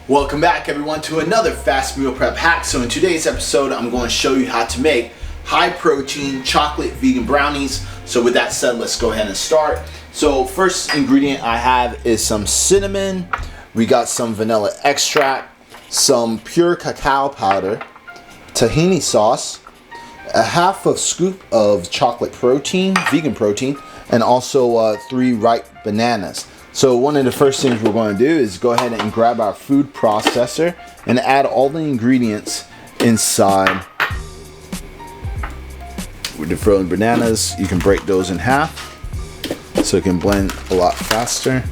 Welcome back everyone to another fast meal prep hack. So in today's episode I'm going to show you how to make high protein chocolate vegan brownies. So with that said, let's go ahead and start. So first ingredient I have is some cinnamon, we got some vanilla extract, some pure cacao powder, tahini sauce, a half a scoop of chocolate protein, vegan protein, and also 3 ripe bananas. So one of the first things we're going to do is go ahead and grab our food processor and add all the ingredients inside. With the frozen bananas, you can break those in half so it can blend a lot faster.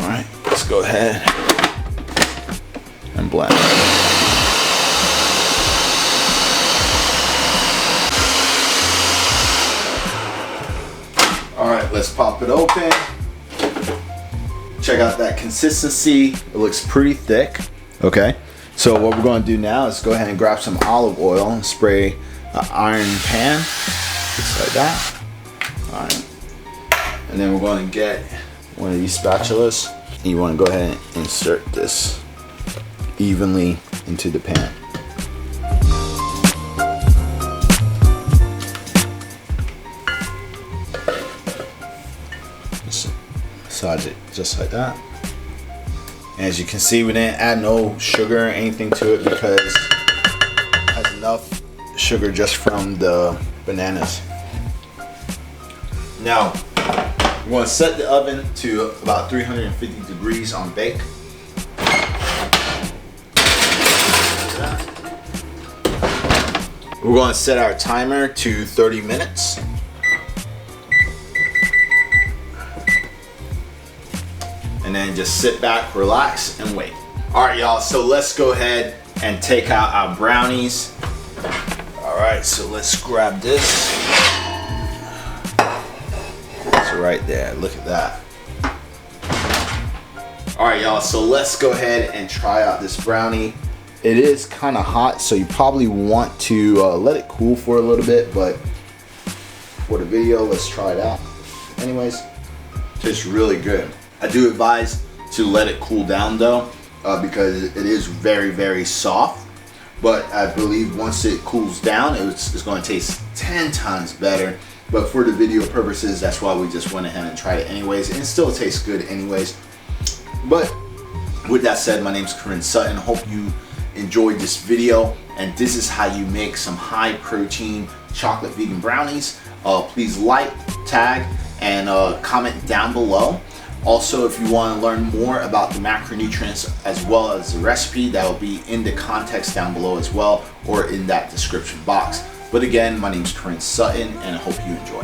Alright, let's go ahead and blend. Alright, let's pop it open. Check out that consistency. It looks pretty thick. Okay, so what we're going to do now is go ahead and grab some olive oil and spray an iron pan, just like that. Alright, and then we're going to get one of these spatulas. And you want to go ahead and insert this evenly into the pan. Massage it just like that. And as you can see, we didn't add no sugar or anything to it because it has enough sugar just from the bananas. Now we're going to set the oven to about 350 degrees on bake. We're going to set our timer to 30 minutes. And then just sit back, relax, and wait. All right, y'all, so let's go ahead and take out our brownies. All right, so let's grab this. So right there, look at that. All right, y'all, so let's go ahead and try out this brownie. It is kind of hot, so you probably want to let it cool for a little bit, but for the video, let's try it out. Anyways, tastes really good. I do advise to let it cool down though, because it is very, very soft. But I believe once it cools down, it's going to taste 10 times better. But for the video purposes, that's why we just went ahead and tried it anyways. And it still tastes good anyways. But with that said, my name's Corinne Sutton. Hope you enjoyed this video. And this is how you make some high protein chocolate vegan brownies. Please like, tag, and comment down below. Also, if you want to learn more about the macronutrients as well as the recipe, that will be in the context down below as well, or in that description box. But again, my name is Corinne Sutton, and I hope you enjoy.